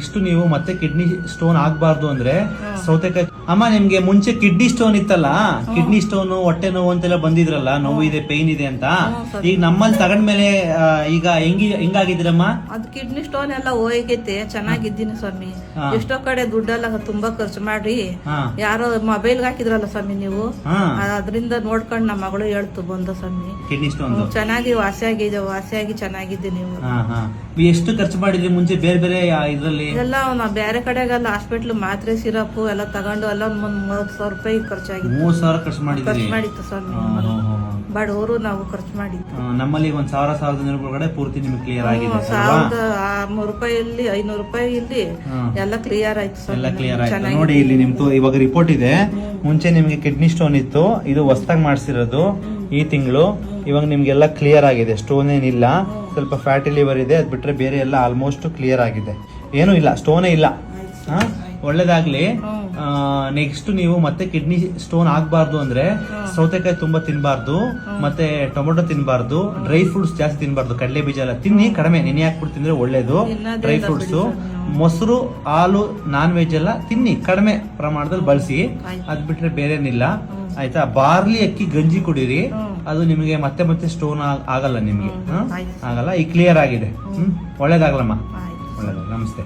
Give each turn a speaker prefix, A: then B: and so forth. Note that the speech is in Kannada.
A: ನೆಕ್ಸ್ಟ್ ನೀವು ಮತ್ತೆ ಕಿಡ್ನಿ ಸ್ಟೋನ್ ಆಗ್ಬಾರ್ದು ಅಂದ್ರೆ ಸೌತೆಕಾಯಿ. ಅಮ್ಮ ನಿಮ್ಗೆ ಮುಂಚೆ ಕಿಡ್ನಿ ಸ್ಟೋನ್ ಇತ್ತಲ್ಲ, ಕಿಡ್ನಿ ಸ್ಟೋನ್ ಹೊಟ್ಟೆ ನೋವು ಅಂತೆಲ್ಲ ಬಂದಿದ್ರಲ್ಲ, ನೋವು ಇದೆ ಪೇನ್ ಇದೆ ಅಂತ. ಈಗ ನಮ್ಮಲ್ಲಿ ತಗೊಂಡ್ಮೇಲೆ ಈಗ ಹೆಂಗಾಗಿದ್ದೀರಮ್ಮ?
B: ಅದು ಕಿಡ್ನಿ ಸ್ಟೋನ್ ಎಲ್ಲ ಹೋಗೈತೆ, ಚೆನ್ನಾಗಿದ್ದೀನಿ ಸ್ವಾಮಿ. ಎಷ್ಟೋ ಕಡೆ ದುಡ್ಡೆಲ್ಲ ತುಂಬಾ ಖರ್ಚು ಮಾಡಿ ಯಾರೋ ಮೊಬೈಲ್ ಹಾಕಿದ್ರಲ್ಲ ಸ್ವಾಮಿ ನೀವು, ಅದರಿಂದ ನೋಡ್ಕೊಂಡು ನಮ್ಮ ಮಗಳು ಹೇಳ್ತು ಬಂದ ಸ್ವಾಮಿ.
A: ಕಿಡ್ನಿ ಸ್ಟೋನ್
B: ಚೆನ್ನಾಗಿ ವಾಸಿಯಾಗಿ ಚೆನ್ನಾಗಿದ್ದೆ. ನೀವು
A: ಎಷ್ಟು ಖರ್ಚು ಮಾಡಿದ್ರಿ ಮುಂಚೆ ಬೇರೆ ಬೇರೆ ಇದ್ರಲ್ಲಿ?
B: ಎಲ್ಲ ನಾವು ಬೇರೆ ಕಡೆಗೆಲ್ಲ ಹಾಸ್ಪಿಟ್ಲ್ ಮಾತ್ರೆ ಸಿರಪ್ ಎಲ್ಲ ತಗೊಂಡು ಎಲ್ಲ 30,000 ರೂಪಾಯಿ ಖರ್ಚಾಗಿತ್ತು.
A: 30,000 ಖರ್ಚು
B: ಮಾಡಿತ್ತು ಸ್ವಾಮಿ. ಬಡವರು ನಾವು ಖರ್ಚು ಮಾಡಿದ್ದು.
A: ನಮ್ಮಲ್ಲಿ 1,000 ಒಳಗಡೆ ಪೂರ್ತಿ ನಿಮ್ಗೆ ಕ್ಲಿಯರ್ ಆಗಿದೆ.
B: 1,300 ರೂಪಾಯಲ್ಲಿ 500 ರೂಪಾಯಿ ಇಲ್ಲಿ ಎಲ್ಲ ಕ್ಲಿಯರ್ ಆಯ್ತು.
A: ಎಲ್ಲ ಕ್ಲಿಯರ್ ಆಯ್ತು ನೋಡಿ. ಇಲ್ಲಿ ನಿಮ್ದು ಇವಾಗ ರಿಪೋರ್ಟ್ ಇದೆ. ಮುಂಚೆ ನಿಮ್ಗೆ ಕಿಡ್ನಿ ಸ್ಟೋನ್ ಇತ್ತು, ಇದು ಹೊಸದಾಗಿ ಮಾಡಿಸಿರೋದು ಈ ತಿಂಗಳು. ಇವಾಗ ನಿಮ್ಗೆಲ್ಲ ಕ್ಲಿಯರ್ ಆಗಿದೆ, ಸ್ಟೋನ್ ಏನಿಲ್ಲ. ಸ್ವಲ್ಪ ಫ್ಯಾಟಿ ಲಿವರ್ ಇದೆ, ಅದ್ ಬಿಟ್ರೆ ಬೇರೆ ಎಲ್ಲ ಆಲ್ಮೋಸ್ಟ್ ಕ್ಲಿಯರ್ ಆಗಿದೆ. ಏನೂ ಇಲ್ಲ, ಸ್ಟೋನೇ ಇಲ್ಲ. ಒಳ್ಳೇದಾಗ್ಲಿ. ನೆಕ್ಸ್ಟ್ ನೀವು ಮತ್ತೆ ಕಿಡ್ನಿ ಸ್ಟೋನ್ ಆಗ್ಬಾರ್ದು ಅಂದ್ರೆ ಸೌತೆಕಾಯಿ ತುಂಬಾ ತಿನ್ಬಾರ್ದು, ಮತ್ತೆ ಟೊಮೊಟೊ ತಿನ್ಬಾರ್ದು, ಡ್ರೈ ಫ್ರೂಟ್ಸ್ ಜಾಸ್ತಿ ತಿನ್ಬಾರ್ದು. ಕಡಲೆ ಬೀಜ ಎಲ್ಲ ತಿನ್ನಿ, ಕಡಿಮೆ ನೆನೆ ಹಾಕ್ಬಿಟ್ಟು ತಿಂದ್ರೆ ಒಳ್ಳೇದು. ಡ್ರೈ ಫ್ರೂಟ್ಸ್, ಮೊಸರು, ಹಾಲು, ನಾನ್ ವೆಜ್ ಎಲ್ಲ ತಿನ್ನಿ, ಕಡಿಮೆ ಪ್ರಮಾಣದಲ್ಲಿ ಬಳಸಿ. ಅದ್ ಬಿಟ್ರೆ ಬೇರೆನಿಲ್ಲ, ಆಯ್ತಾ? ಬಾರ್ಲಿ ಅಕ್ಕಿ ಗಂಜಿ ಕುಡೀರಿ, ಅದು ನಿಮಗೆ ಮತ್ತೆ ಮತ್ತೆ ಸ್ಟೋನ್ ಆಗಲ್ಲ ನಿಮ್ಗೆ, ಆಗಲ್ಲ. ಈಗ ಕ್ಲಿಯರ್ ಆಗಿದೆ. ಒಳ್ಳೇದಾಗ್ಲಮ್ಮ, ಒಳ್ಳೇದಾಗ. ನಮಸ್ತೆ.